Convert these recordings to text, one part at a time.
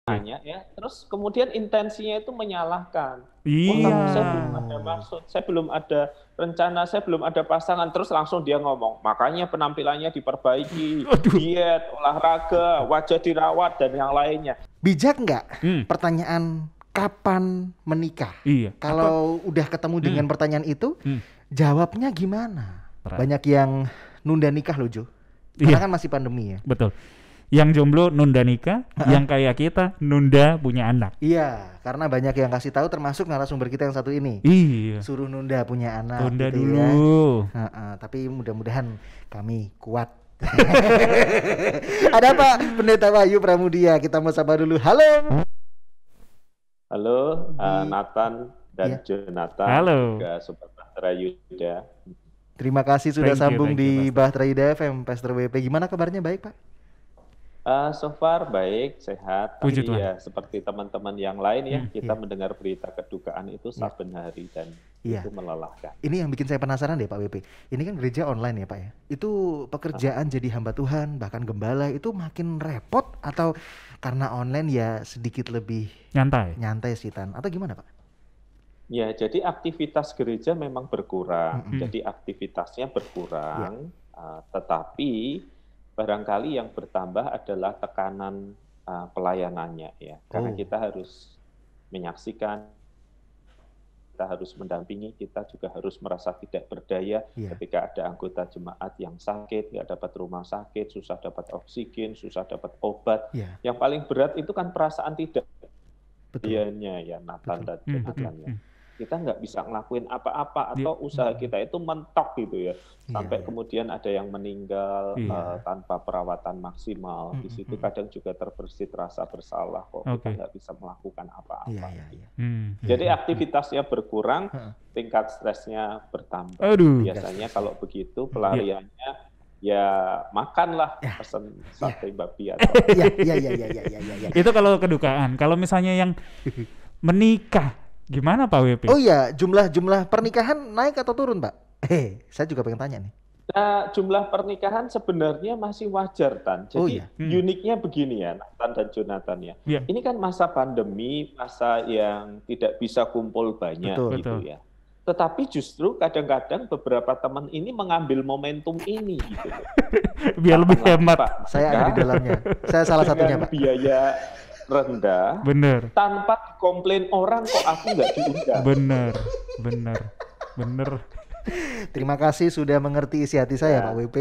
nanya ya, terus kemudian intensinya itu menyalahkan. Oh, Iya. tapi saya belum ada maksud, saya belum ada rencana, saya belum ada pasangan. Terus langsung dia ngomong, makanya penampilannya diperbaiki, Aduh. diet, olahraga, wajah dirawat, dan yang lainnya. Bijak nggak pertanyaan kapan menikah? Iya. Kalau udah ketemu dengan pertanyaan itu, jawabnya gimana? Berat. Banyak yang nunda nikah loh, Jo. Iya. Karena kan masih pandemi ya. Betul. Yang jomblo nunda nikah, yang kayak kita nunda punya anak. Iya, karena banyak yang kasih tahu termasuk narasumber kita yang satu ini. Iya. Suruh nunda punya anak. Tunda gitu dulu. ya. Tapi mudah-mudahan kami kuat. Ada apa Pendeta Wahyu Pramudia? Kita mau sapa dulu. Halo. Halo, Nathan dan Jonathan. Halo. Juga Sobat Bahtera Yuda. Terima kasih sudah Thank you, sambung di Pastor. Bahtera Yuda FM, Pastor WP. Gimana kabarnya, baik Pak? So far baik, sehat. Puji Tapi Tuhan. ya seperti teman-teman yang lain ya, kita mendengar berita kedukaan itu saben hari dan itu melelahkan. Ini yang bikin saya penasaran deh Pak WP. Ini kan gereja online ya Pak ya. Itu pekerjaan jadi hamba Tuhan, bahkan gembala itu makin repot atau karena online ya sedikit lebih Nyantai sih Tan? Atau gimana Pak? Ya, jadi aktivitas gereja memang berkurang. Jadi aktivitasnya berkurang, tetapi barangkali yang bertambah adalah tekanan pelayanannya ya. Karena kita harus menyaksikan, kita harus mendampingi, kita juga harus merasa tidak berdaya ketika ada anggota jemaat yang sakit, nggak dapat rumah sakit, susah dapat oksigen, susah dapat obat. Yang paling berat itu kan perasaan tidak dianya ya, Nathan dan Jonathan ya. Kita nggak bisa ngelakuin apa-apa atau usaha kita itu mentok gitu ya, sampai kemudian ada yang meninggal tanpa perawatan maksimal. Di situ kadang juga terbersit rasa bersalah kok kita nggak bisa melakukan apa-apa. Jadi aktivitasnya berkurang, tingkat stresnya bertambah. Biasanya kalau begitu pelariannya ya makanlah, pesen sate babi atau Itu kalau kedukaan. Kalau misalnya yang menikah, gimana Pak WP? Oh iya, jumlah pernikahan naik atau turun Pak? Saya juga pengen tanya nih. Nah, jumlah pernikahan sebenarnya masih wajar, Tan. Jadi uniknya begini ya, Nathan dan Jonathan ya. Ini kan masa pandemi, masa yang tidak bisa kumpul banyak gitu ya. Tetapi justru kadang-kadang beberapa teman ini mengambil momentum ini gitu. Biar lebih hemat. Pak, saya ada di dalamnya. Saya salah satunya Pak. Biaya rendah, tanpa komplain orang kok aku nggak diundang. Bener. Terima kasih sudah mengerti isi hati saya Pak WP.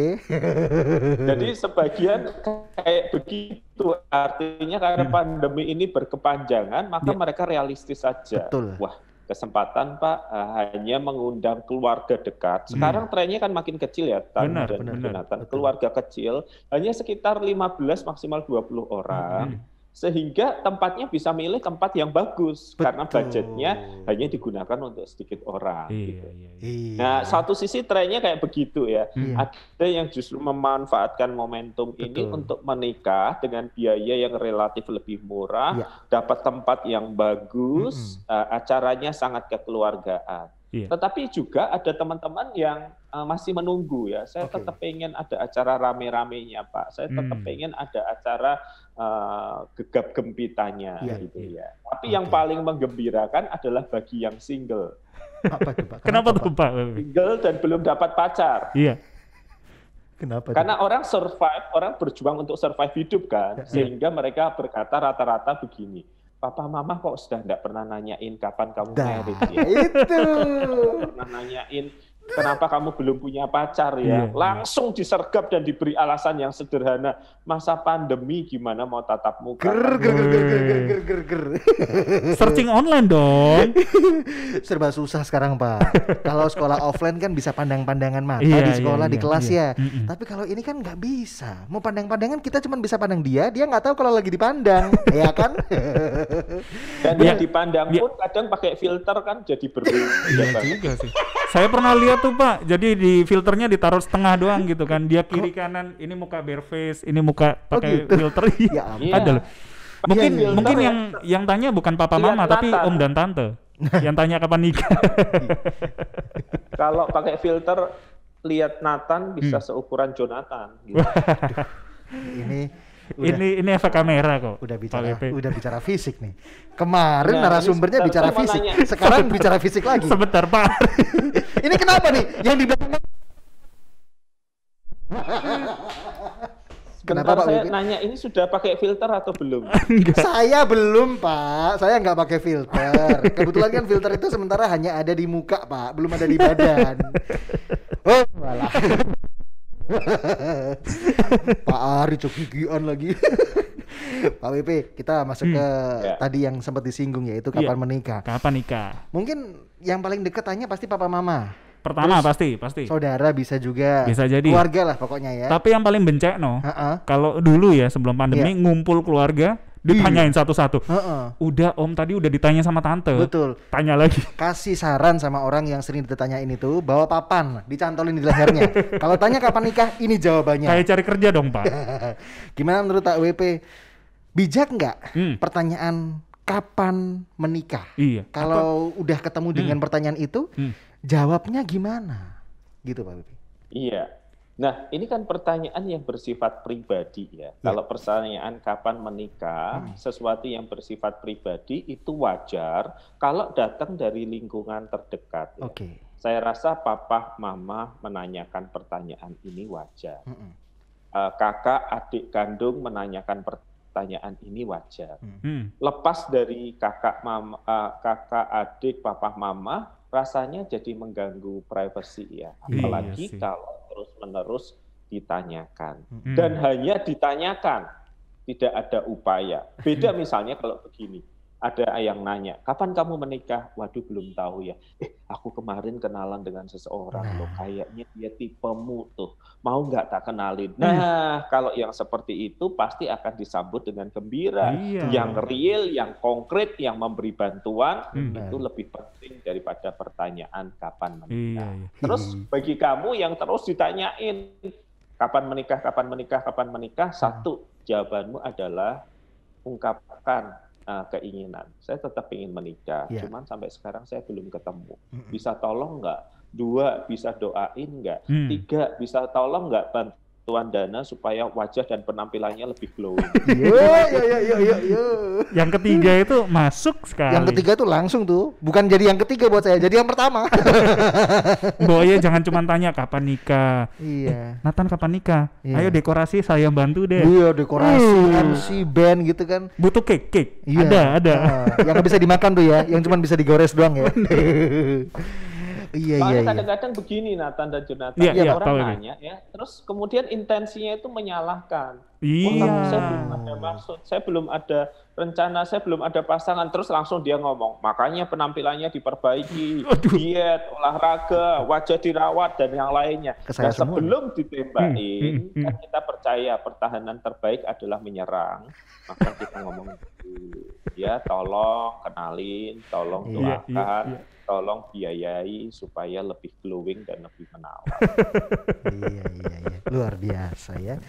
Jadi sebagian kayak begitu, artinya karena pandemi ini berkepanjangan, maka mereka realistis saja. Wah, kesempatan Pak hanya mengundang keluarga dekat. Sekarang trennya kan makin kecil ya, Tan dan Jonathan. Keluarga kecil hanya sekitar 15 maksimal 20 orang. Sehingga tempatnya bisa milih tempat yang bagus karena budgetnya hanya digunakan untuk sedikit orang. Gitu. Nah, satu sisi trennya kayak begitu ya. Ada yang justru memanfaatkan momentum ini untuk menikah dengan biaya yang relatif lebih murah, dapat tempat yang bagus, acaranya sangat kekeluargaan. Tetapi juga ada teman-teman yang masih menunggu ya. Saya tetap pengen ada acara rame-ramenya Pak. Saya tetap pengen ada acara gegap gempitanya gitu ya. Tapi yang paling menggembirakan adalah bagi yang single. Apa tuh Pak? Kenapa tuh Pak? Single dan belum dapat pacar. Iya. Kenapa? Karena orang survive, orang berjuang untuk survive hidup kan. Sehingga mereka berkata rata-rata begini. Papa Mama kok sudah nggak pernah nanyain kapan kamu married ya? Itu. Pernah nanyain kenapa kamu belum punya pacar ya? Langsung disergap dan diberi alasan yang sederhana. Masa pandemi gimana mau tatap muka? Ger. Searching online dong. Serba susah sekarang Pak. Kalau sekolah offline kan bisa pandang-pandangan mata di sekolah di kelas ya. Tapi kalau ini kan nggak bisa. Mau pandang-pandangan kita cuma bisa pandang dia nggak tahu kalau lagi dipandang, ya kan? Dan yang dipandang pun kadang pakai filter kan jadi berbeda. Iya juga sih. Saya pernah lihat tuh Pak, jadi di filternya ditaruh setengah doang gitu kan. Dia kiri kanan, ini muka bare face, ini muka pakai filter. Ada loh. Mungkin yang tanya bukan papa mama tapi om dan tante. Yang tanya kapan nikah. Kalau pakai filter lihat Nathan bisa seukuran Jonathan gitu. Ini efek kamera kok. Udah bicara fisik nih. Kemarin narasumbernya bicara fisik, sekarang bicara fisik lagi. Sebentar Pak. Ini kenapa nih? Yang di belakang? Kenapa Pak? Saya nanya ini sudah pakai filter atau belum? Saya belum Pak, saya nggak pakai filter. Kebetulan kan filter itu sementara hanya ada di muka Pak, belum ada di badan. Oh malah. Pak Ari cokikian lagi. Pak WP, kita masuk ke tadi yang sempat disinggung yaitu kapan menikah. Kapan nikah? Mungkin yang paling dekat tanya pasti papa mama. Pertama pasti. Saudara bisa juga. Bisa jadi. Keluarga lah pokoknya ya. Tapi yang paling bencek kalau dulu ya sebelum pandemi ngumpul keluarga ditanyain satu-satu. Udah Om tadi udah ditanya sama tante. Betul. Tanya lagi. Kasih saran sama orang yang sering ditanyain itu, bawa papan, dicantolin di lehernya. Kalau tanya kapan nikah, ini jawabannya. Kayak cari kerja dong Pak. Gimana menurut Pak WP? Bijak nggak pertanyaan kapan menikah? Iya. Kalau udah ketemu dengan pertanyaan itu, jawabnya gimana? Gitu Pak WP. Iya. Nah, ini kan pertanyaan yang bersifat pribadi ya. Kalau pertanyaan kapan menikah, sesuatu yang bersifat pribadi itu wajar kalau datang dari lingkungan terdekat. Ya. Saya rasa papa, mama menanyakan pertanyaan ini wajar. Kakak, adik kandung menanyakan pertanyaan ini wajar. Lepas dari kakak, adik, papa, mama, rasanya jadi mengganggu privasi ya. Apalagi kalau terus-menerus ditanyakan. Dan hanya ditanyakan, tidak ada upaya. Beda misalnya kalau begini, ada yang nanya, kapan kamu menikah? Waduh belum tahu ya. Aku kemarin kenalan dengan seseorang loh, kayaknya dia tipemu tuh. Mau nggak tak kenalin? Nah, kalau yang seperti itu pasti akan disambut dengan gembira. Yang real, yang konkret, yang memberi bantuan, itu lebih penting daripada pertanyaan kapan menikah. Terus bagi kamu yang terus ditanyain, kapan menikah, kapan menikah, kapan menikah, satu jawabanmu adalah ungkapkan keinginan. Saya tetap ingin menikah, cuman sampai sekarang saya belum ketemu. Bisa tolong nggak? 2, bisa doain nggak? 3, bisa tolong nggak bantuan dana supaya wajah dan penampilannya lebih glowing. Yang ketiga itu masuk sekali. Yang ketiga itu langsung tuh, bukan jadi yang ketiga buat saya, jadi yang pertama. Boya jangan cuma tanya kapan nikah. Nathan kapan nikah? Ayo dekorasi saya bantu deh. Iya, dekorasi, MC, band gitu kan. Butuh cake. Ada. Yang nggak bisa dimakan tuh ya, yang cuma bisa digores doang ya. Iya. Kadang-kadang begini Nathan dan Jonathan, orang nanya ya, terus kemudian intensinya itu menyalahkan. Saya belum ada maksud, saya belum ada rencana, saya belum ada pasangan, terus langsung dia ngomong, makanya penampilannya diperbaiki, diet, olahraga, wajah dirawat dan yang lainnya. Nah, sebelum ditembakin, kan kita percaya pertahanan terbaik adalah menyerang, maka kita ngomong ya tolong kenalin, tolong doakan. Tolong biayai supaya lebih glowing dan lebih menawan. Iya. Luar biasa ya.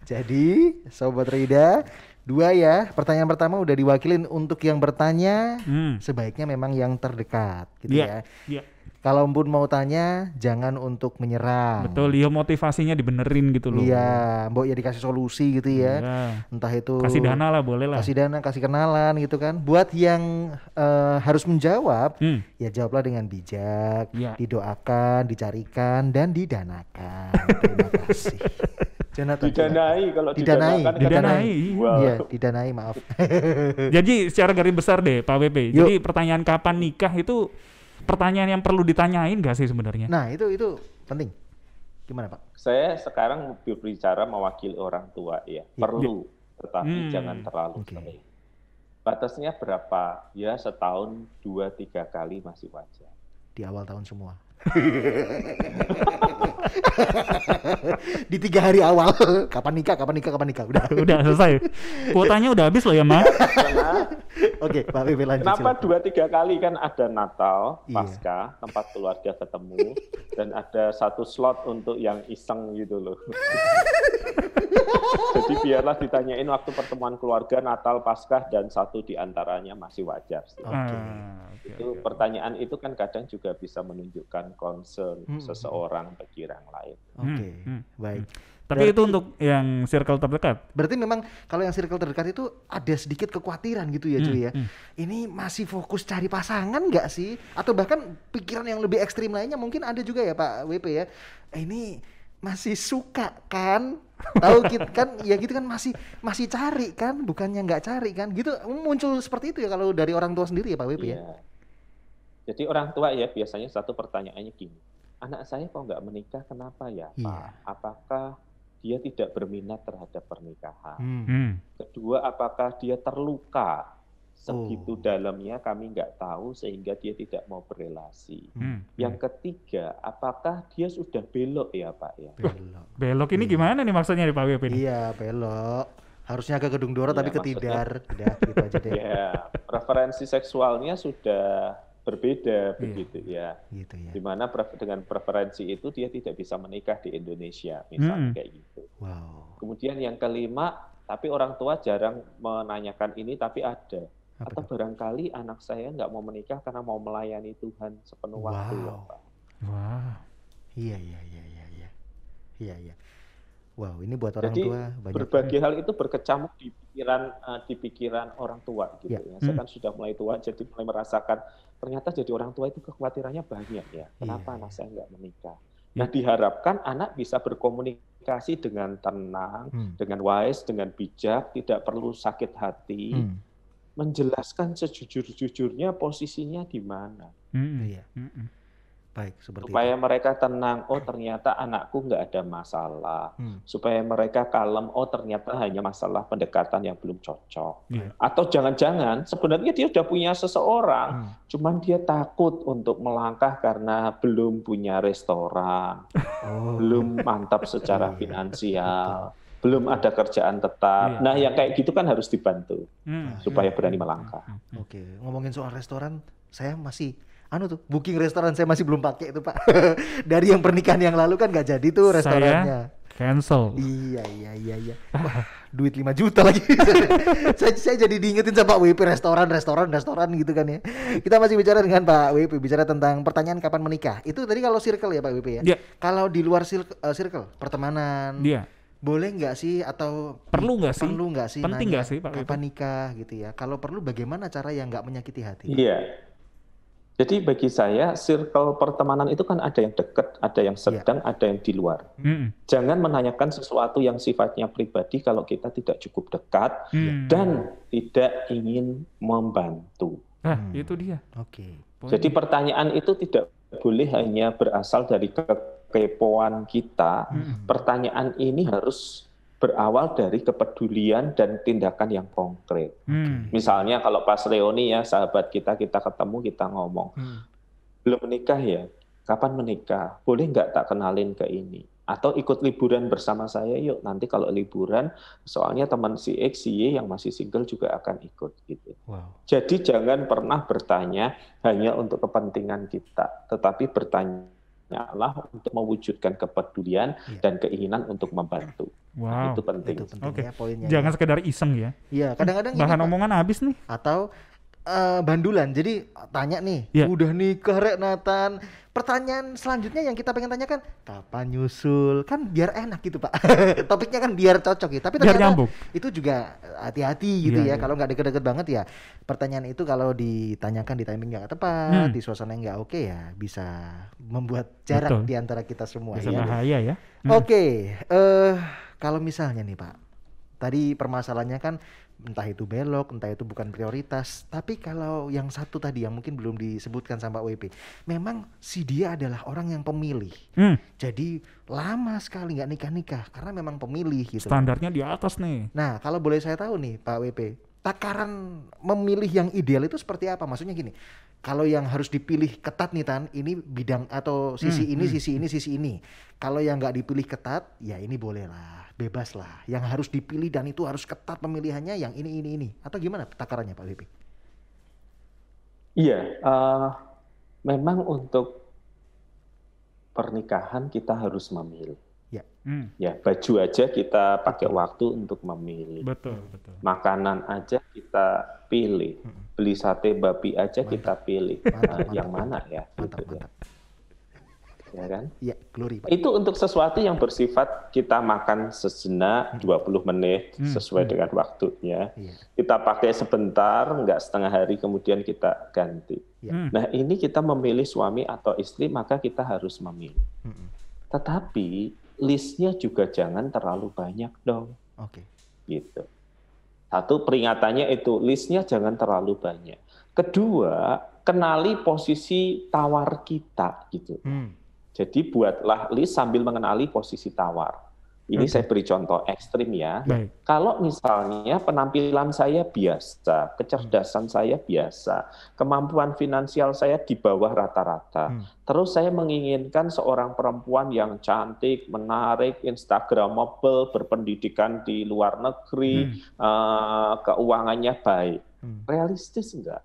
Jadi Sobat Rida, 2 ya. Pertanyaan pertama udah diwakilin untuk yang bertanya, sebaiknya memang yang terdekat gitu ya. Kalau pun mau tanya, jangan untuk menyerang. Betul, motivasinya dibenerin gitu loh. Iya, mbok ya dikasih solusi gitu ya. Entah itu kasih dana lah, boleh lah. Kasih dana, kasih kenalan gitu kan. Buat yang harus menjawab, ya jawablah dengan bijak, didoakan, dicarikan, dan didanakan. Terima kasih. Didanai kalau didanai. Iya, didanai, maaf. Jadi secara garis besar deh Pak WP. Jadi pertanyaan kapan nikah itu pertanyaan yang perlu ditanyain gak sih sebenarnya? Nah itu penting. Gimana Pak? Saya sekarang berbicara mewakili orang tua ya. Perlu, tetapi jangan terlalu sering. Batasnya berapa? Ya setahun 2-3 kali masih wajar. Di awal tahun semua. Di 3 hari awal kapan nikah udah selesai, kuotanya udah habis loh ya Ma. Oke, Pak Wiwi lanjut. Kenapa 2-3 kali? Kan ada Natal, Paskah, tempat keluarga ketemu, dan ada 1 slot untuk yang iseng gitu loh. Jadi biarlah ditanyain waktu pertemuan keluarga, Natal, Paskah, dan 1 diantaranya masih wajar sih. Pertanyaan itu kan kadang juga bisa menunjukkan concern seseorang bagi orang lain. Baik. Tapi berarti, itu untuk yang circle terdekat. Berarti memang kalau yang circle terdekat itu ada sedikit kekhawatiran gitu ya cuy ya. Ini masih fokus cari pasangan nggak sih? Atau bahkan pikiran yang lebih ekstrim lainnya mungkin ada juga ya Pak WP ya. Ini masih suka kan? Tahu kita kan ya gitu kan masih cari kan, bukannya nggak cari kan? Gitu muncul seperti itu ya kalau dari orang tua sendiri ya Pak WP ya. Jadi orang tua ya biasanya satu pertanyaannya gini, anak saya kok nggak menikah kenapa ya Pak? Apakah dia tidak berminat terhadap pernikahan? Kedua, apakah dia terluka segitu dalamnya kami nggak tahu sehingga dia tidak mau berelasi? Yang ketiga, apakah dia sudah belok ya Pak ya? Belok ini gimana nih maksudnya nih Pak WP? Iya belok. Harusnya ke Gedung Doro tapi ke Tidar. Udah gitu aja deh. Ya, preferensi seksualnya sudah berbeda begitu ya. Gitu ya. Dimana dengan preferensi itu dia tidak bisa menikah di Indonesia misalnya kayak gitu. Wow. Kemudian yang kelima, tapi orang tua jarang menanyakan ini tapi ada. Atau barangkali anak saya nggak mau menikah karena mau melayani Tuhan sepenuh waktu ya Pak. Iya. Wow, ini buat orang tua banyak. Berbagai hal itu berkecamuk di pikiran orang tua gitu ya. Saya kan sudah mulai tua, jadi mulai merasakan ternyata jadi orang tua itu kekhawatirannya banyak ya. Kenapa anak saya nggak menikah? Nah, diharapkan anak bisa berkomunikasi dengan tenang, dengan wise, dengan bijak, tidak perlu sakit hati, menjelaskan sejujur-jujurnya posisinya di mana. Baik, seperti supaya itu. Mereka tenang, oh ternyata anakku nggak ada masalah. Supaya mereka kalem, oh ternyata hanya masalah pendekatan yang belum cocok. Atau jangan-jangan sebenarnya dia sudah punya seseorang, cuman dia takut untuk melangkah karena belum punya restoran, belum mantap secara finansial, belum ada kerjaan tetap. Nah yang kayak gitu kan harus dibantu supaya berani melangkah. Oke, ngomongin soal restoran, saya masih booking restoran saya masih belum pakai itu Pak. Dari yang pernikahan yang lalu kan nggak jadi tuh restorannya. Cancel. Iya. Wah, duit 5 juta lagi. saya jadi diingetin sama Pak WP restoran gitu kan ya. Kita masih bicara dengan Pak WP, bicara tentang pertanyaan kapan menikah. Itu tadi kalau circle ya Pak WP ya. Kalau di luar circle, pertemanan. Boleh nggak sih atau perlu nggak sih? Penting nggak sih Pak WP? Kapan nikah gitu ya? Kalau perlu bagaimana cara yang nggak menyakiti hati? Iya. Jadi bagi saya, circle pertemanan itu kan ada yang dekat, ada yang sedang, ada yang di luar. Jangan menanyakan sesuatu yang sifatnya pribadi kalau kita tidak cukup dekat dan tidak ingin membantu. Itu dia. Jadi pertanyaan itu tidak boleh hanya berasal dari kekepoan kita. Pertanyaan ini harus berawal dari kepedulian dan tindakan yang konkret. Misalnya kalau pas reuni ya, sahabat kita ketemu, kita ngomong, belum menikah ya, kapan menikah? Boleh nggak tak kenalin ke ini? Atau ikut liburan bersama saya yuk, nanti kalau liburan, soalnya teman si X, si Y yang masih single juga akan ikut gitu. Jadi jangan pernah bertanya hanya untuk kepentingan kita, tetapi bertanya untuk mewujudkan kepedulian dan keinginan untuk membantu. Nah, itu penting. Itu penting ya, poinnya. Jangan sekedar iseng ya. Iya, kadang-kadang bahan omongan habis nih. Atau bandulan. Jadi tanya nih, udah nikah rek Nathan? Pertanyaan selanjutnya yang kita pengen tanyakan, kapan nyusul? Kan biar enak gitu Pak. Topiknya kan biar cocok ya. Tapi ternyata itu juga hati-hati gitu ya. Kalau nggak deket-deket banget ya. Pertanyaan itu kalau ditanyakan di timing nggak tepat, di suasana yang nggak oke ya, bisa membuat jarak di antara kita semua. Bisa bahaya ya. Oke, kalau misalnya nih Pak, tadi permasalahannya kan entah itu belok, entah itu bukan prioritas. Tapi kalau yang satu tadi yang mungkin belum disebutkan sama Pak WP, memang si dia adalah orang yang pemilih. Jadi lama sekali nggak nikah-nikah karena memang pemilih gitu. Standarnya di atas nih. Nah kalau boleh saya tahu nih Pak WP, takaran memilih yang ideal itu seperti apa? Maksudnya gini, kalau yang harus dipilih ketat nih Tan, ini bidang atau sisi ini, sisi ini. Kalau yang nggak dipilih ketat, ya ini boleh lah, bebas lah. Yang harus dipilih dan itu harus ketat pemilihannya yang ini. Atau gimana takarannya Pak WP? Iya, memang untuk pernikahan kita harus memilih. Ya, baju aja kita pakai waktu untuk memilih. Betul. Makanan aja kita pilih. Beli sate babi aja kita pilih. Yang mana ya? Mantap. ya kan? Iya, glory. Pak. Itu untuk sesuatu yang bersifat kita makan sejenak 20 menit sesuai dengan waktunya. Iya. Kita pakai sebentar, nggak setengah hari kemudian kita ganti. Iya. Nah ini kita memilih suami atau istri, maka kita harus memilih. Tetapi listnya juga jangan terlalu banyak dong. Oke. Gitu. Satu, peringatannya itu listnya jangan terlalu banyak. Kedua, kenali posisi tawar kita gitu. Jadi buatlah list sambil mengenali posisi tawar. Ini saya beri contoh ekstrim ya. Kalau misalnya penampilan saya biasa, kecerdasan saya biasa, kemampuan finansial saya di bawah rata-rata, terus saya menginginkan seorang perempuan yang cantik, menarik, instagramable, berpendidikan di luar negeri, keuangannya baik. Realistis enggak?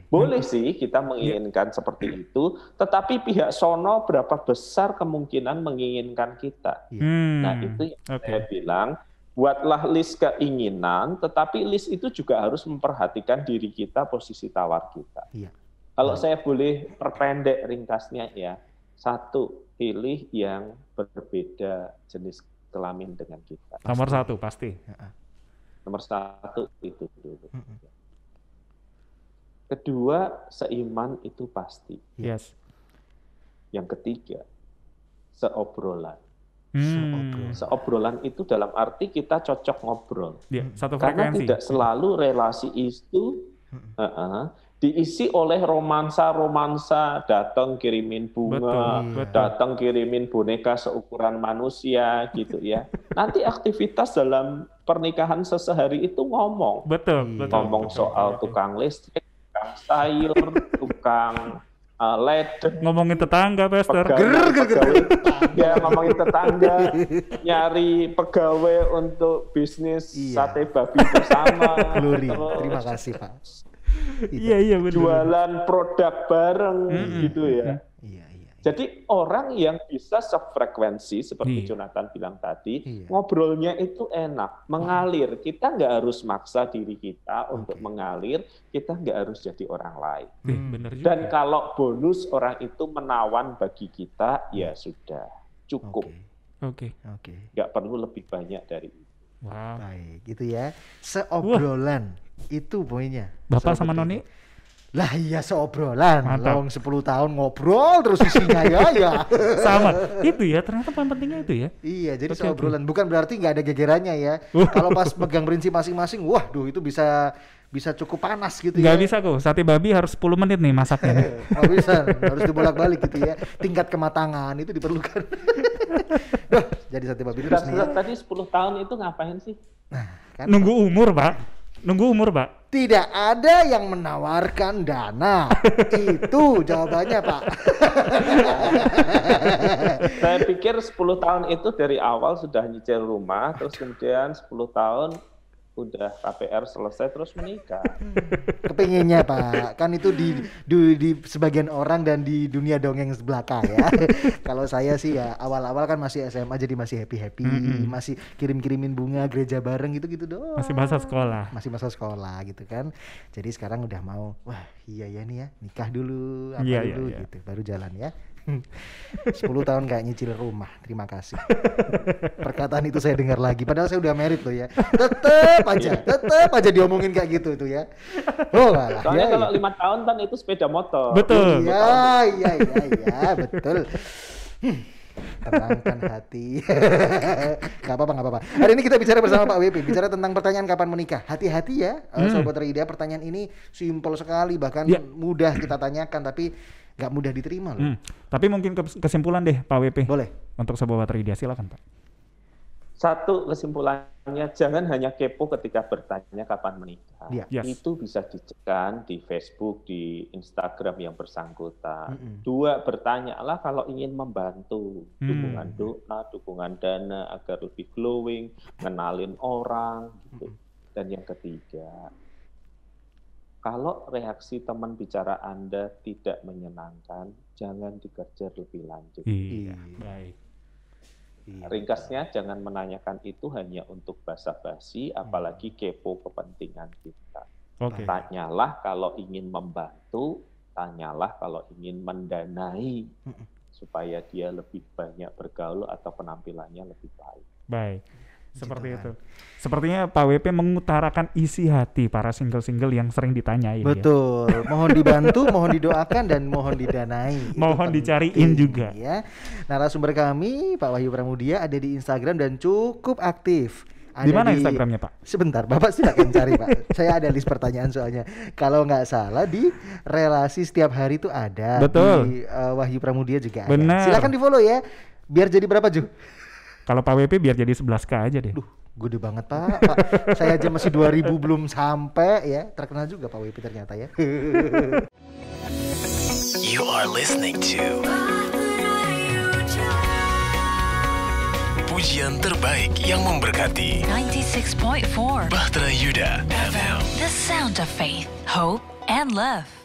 Boleh sih kita menginginkan seperti itu, tetapi pihak sono berapa besar kemungkinan menginginkan kita. Nah itu yang saya bilang, buatlah list keinginan, tetapi list itu juga harus memperhatikan diri kita, posisi tawar kita. Kalau saya boleh perpendek ringkasnya ya, satu, pilih yang berbeda jenis kelamin dengan kita. Nomor satu pasti. Nomor satu itu dulu. Kedua, seiman itu pasti. Yes. Yang ketiga, seobrolan. Seobrolan itu dalam arti kita cocok ngobrol. Satu karena frekuensi. tidak selalu relasi itu diisi oleh romansa-romansa, datang kirimin bunga, datang kirimin boneka seukuran manusia gitu ya. Nanti aktivitas dalam pernikahan sesehari itu ngomong. Ngomong soal tukang listrik, tukang sayur, tukang ledeng. Ngomongin tetangga, Pastor. Ya, ngomongin tetangga, nyari pegawai untuk bisnis sate babi bersama. Glory, terima kasih Pak. Iya benar. Jualan produk bareng gitu ya. Jadi orang yang bisa sefrekuensi seperti Jonathan bilang tadi, ngobrolnya itu enak, mengalir. Kita nggak harus maksa diri kita untuk mengalir, kita nggak harus jadi orang lain. Benar juga. Dan kalau bonus orang itu menawan bagi kita, ya sudah cukup. Nggak perlu lebih banyak dari itu. Baik, gitu ya. Seobrolan itu poinnya. Bapak sama Noni? Lah iya seobrolan, long 10 tahun ngobrol terus isinya ya. Sama, itu ya ternyata paling pentingnya itu ya. Iya, jadi seobrolan bukan berarti nggak ada gegerannya ya. Kalau pas megang prinsip masing-masing, waduh itu bisa cukup panas gitu ya. Nggak bisa kok, sate babi harus 10 menit nih masaknya. Nggak bisa, harus dibolak-balik gitu ya. Tingkat kematangan itu diperlukan. Jadi sate babi terus nih. Tadi 10 tahun itu ngapain sih? Nah, kan nunggu umur Pak. Tidak ada yang menawarkan dana. Itu jawabannya, Pak. Saya pikir 10 tahun itu dari awal sudah nyicil rumah, terus kemudian 10 tahun udah KPR selesai terus menikah. Kepinginnya Pak, kan itu di sebagian orang dan di dunia dongeng belaka ya. Kalau saya sih ya awal-awal kan masih SMA jadi masih happy, masih kirim-kirimin bunga gereja bareng gitu doang. Masih masa sekolah gitu kan. Jadi sekarang udah mau, wah iya ya nih ya nikah dulu gitu, baru jalan ya. 10 tahun kayak nyicil rumah, terima kasih. Perkataan itu saya dengar lagi, padahal saya udah married loh ya. Tetep aja diomongin kayak gitu tuh ya. Soalnya kalau 5 tahun kan itu sepeda motor. Betul. Iya, betul. Tenangkan hati. Gak apa-apa. Hari ini kita bicara bersama Pak WP, bicara tentang pertanyaan kapan menikah. Hati-hati ya, Sobat Rida, pertanyaan ini simpel sekali, bahkan mudah kita tanyakan, tapi nggak mudah diterima loh. Tapi mungkin kesimpulan deh Pak WP. Boleh. Untuk Sobat Rida, silakan Pak. Satu, kesimpulannya jangan hanya kepo ketika bertanya kapan menikah. Itu bisa dicekkan di Facebook, di Instagram yang bersangkutan. 2, bertanyalah kalau ingin membantu, dukungan doa, dukungan dana agar lebih glowing, ngenalin orang gitu. Dan yang ketiga, kalau reaksi teman bicara Anda tidak menyenangkan, jangan dikejar lebih lanjut. Iya, baik. Ringkasnya, jangan menanyakan itu hanya untuk basa-basi, apalagi kepo kepentingan kita. Tanyalah kalau ingin membantu, tanyalah kalau ingin mendanai. supaya dia lebih banyak bergaul atau penampilannya lebih baik. Baik. Seperti itu. Sepertinya Pak WP mengutarakan isi hati para single-single yang sering ditanyai. Betul. Ya? Mohon dibantu, mohon didoakan, dan mohon didanai. Mohon dicariin juga. Ya. Narasumber kami Pak Wahyu Pramudia ada di Instagram dan cukup aktif. Di mana Instagramnya Pak? Sebentar, Bapak silakan cari Pak. Saya ada list pertanyaan soalnya. Kalau nggak salah di relasi setiap hari itu ada. Betul. Di Wahyu Pramudia juga ada. Benar. Silakan di follow ya. Biar jadi berapa Ju? Kalau Pak WP biar jadi 11K aja deh. Duh, gede banget Pak. Saya aja masih 2000 belum sampai ya. Terkenal juga Pak WP ternyata ya. You are listening to pujian terbaik yang memberkati 96.4 Bahtera Yuda FM. The sound of faith, hope, and love.